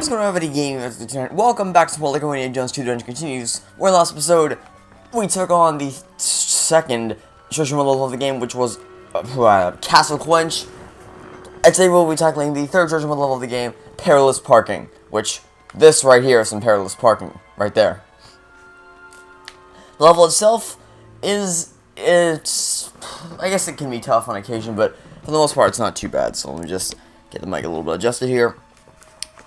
What is going on, everybody? Gaming. Welcome back to Small Lego Indiana Jones 2 Dungeon Continues. Where in the last episode, we took on the second treasure level of the game, which was Castle Quench. And today we'll be tackling the third treasure level of the game, Perilous Parking. Which, this right here is some Perilous Parking, right there. The level itself I guess it can be tough on occasion, but for the most part it's not too bad. So let me just get the mic a little bit adjusted here.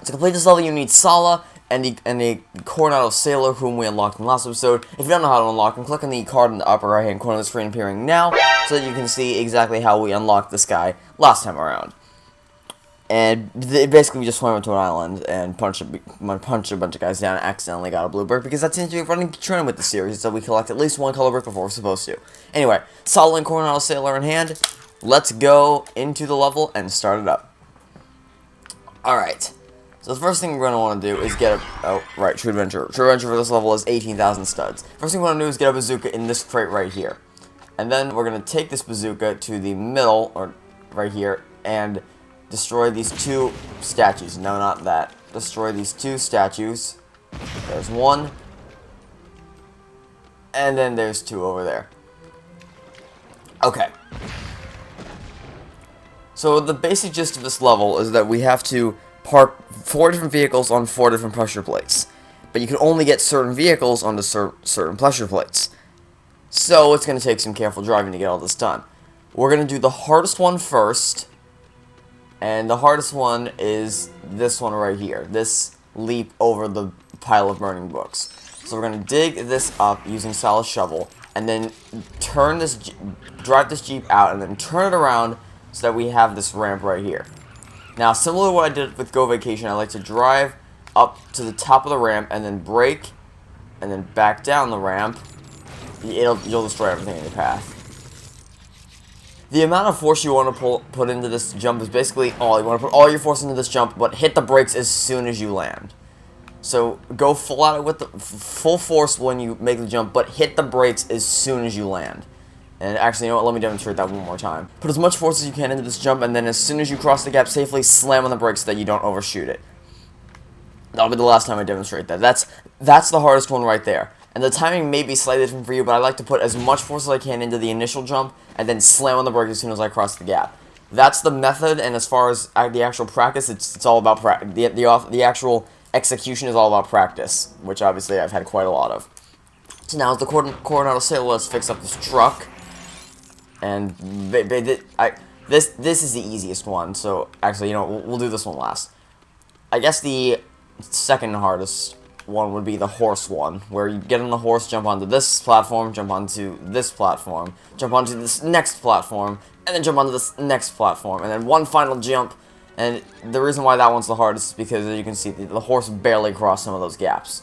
To complete this level, you need Sala and the Coronado Sailor, whom we unlocked in the last episode. If you don't know how to unlock them, click on the card in the upper right-hand corner of the screen appearing now, so that you can see exactly how we unlocked this guy last time around. And basically, we just swam into an island and punched a bunch of guys down and accidentally got a blue brick, because that seems to be a running trend with the series, so we collect at least one color brick before we're supposed to. Anyway, Sala and Coronado Sailor in hand, let's go into the level and start it up. Alright. So the first thing we're going to want to do is get a... True Adventure. True Adventure for this level is 18,000 studs. First thing we want to do is get a bazooka in this crate right here. And then we're going to take this bazooka to the middle, or right here, and destroy these two statues. No, not that. Destroy these two statues. There's one. And then there's two over there. Okay. So the basic gist of this level is that we have to park 4 different vehicles on 4 different pressure plates. But you can only get certain vehicles onto certain pressure plates. So it's going to take some careful driving to get all this done. We're going to do the hardest one first. And the hardest one is this one right here. This leap over the pile of burning books. So we're going to dig this up using Sala's shovel. And then drive this Jeep out and then turn it around so that we have this ramp right here. Now, similar to what I did with Go Vacation, I like to drive up to the top of the ramp and then brake, and then back down the ramp. You'll destroy everything in your path. The amount of force you want to put into this jump is basically all. You want to put all your force into this jump, but hit the brakes as soon as you land. So go full out with the full force when you make the jump, but hit the brakes as soon as you land. And actually, you know what, let me demonstrate that one more time. Put as much force as you can into this jump, and then as soon as you cross the gap safely, slam on the brakes so that you don't overshoot it. That'll be the last time I demonstrate that. That's the hardest one right there. And the timing may be slightly different for you, but I like to put as much force as I can into the initial jump, and then slam on the brakes as soon as I cross the gap. That's the method, and as far as the actual practice, it's all about practice. The actual execution is all about practice, which obviously I've had quite a lot of. So now, as the Coronado Sailor, let's fix up this truck. And this is the easiest one, so actually, you know, we'll do this one last. I guess the second hardest one would be the horse one, where you get on the horse, jump onto this platform, jump onto this platform, jump onto this next platform, and then jump onto this next platform, and then one final jump. And the reason why that one's the hardest is because, as you can see, the horse barely crossed some of those gaps.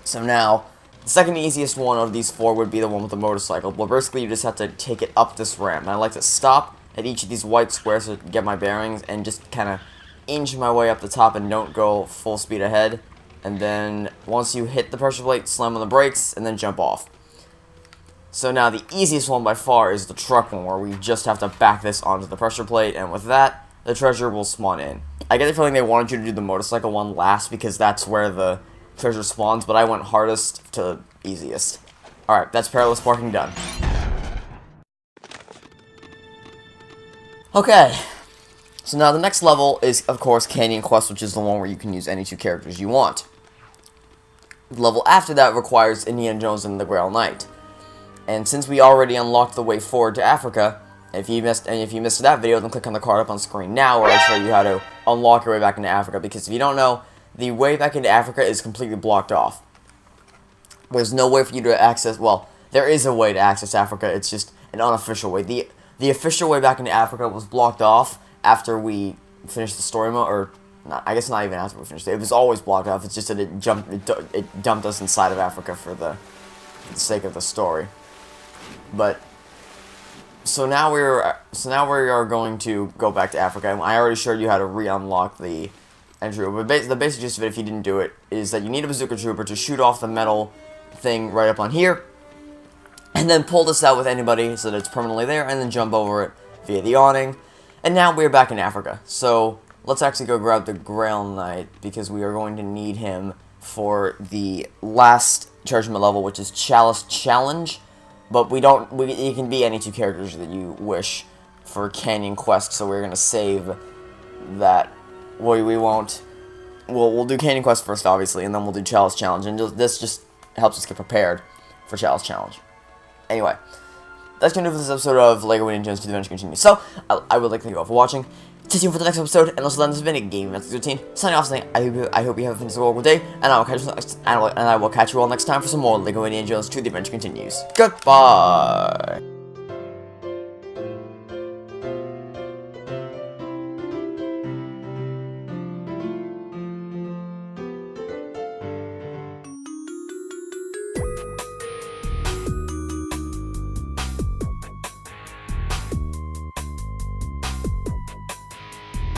So now, the second easiest one of these 4 would be the one with the motorcycle. Well, basically, you just have to take it up this ramp. And I like to stop at each of these white squares to get my bearings and just kind of inch my way up the top and don't go full speed ahead. And then, once you hit the pressure plate, slam on the brakes, and then jump off. So now, the easiest one by far is the truck one, where we just have to back this onto the pressure plate, and with that, the treasure will spawn in. I get the feeling they wanted you to do the motorcycle one last, because that's where the treasure spawns, but I went hardest to easiest. Alright, that's Perilous Parking done. Okay, so now the next level is, of course, Canyon Quest, which is the one where you can use any 2 characters you want. The level after that requires Indiana Jones and the Grail Knight. And since we already unlocked the way forward to Africa, if you missed that video, then click on the card up on screen now, where I show you how to unlock your way back into Africa, because if you don't know, the way back into Africa is completely blocked off. There's no way for you to access, well, there is a way to access Africa, it's just an unofficial way. The official way back into Africa was blocked off after we finished the story mode, or, not, I guess not even after we finished it. It was always blocked off, it's just that it dumped us inside of Africa for the sake of the story. But, so now we are going to go back to Africa, and I already showed you how to re-unlock the entry. But the basic gist of it, if you didn't do it, is that you need a bazooka trooper to shoot off the metal thing right up on here, and then pull this out with anybody so that it's permanently there, and then jump over it via the awning. And now we're back in Africa. So let's actually go grab the Grail Knight, because we are going to need him for the last judgment level, which is Chalice Challenge. But it can be any 2 characters that you wish for Canyon Quest, so we're going to save that. We won't. We'll do Canyon Quest first, obviously, and then we'll do Chalice Challenge, and this just helps us get prepared for Chalice Challenge. Anyway, that's going to do for this episode of LEGO Indiana Jones 2: The Adventure Continues. So, I would like to thank you all for watching. Stay tuned for the next episode, and also then this has been a Gaming Methods routine. Signing off saying, I hope you have a fantastic day, and I will catch you all next time for some more LEGO Indiana Jones 2: The Adventure Continues. Goodbye!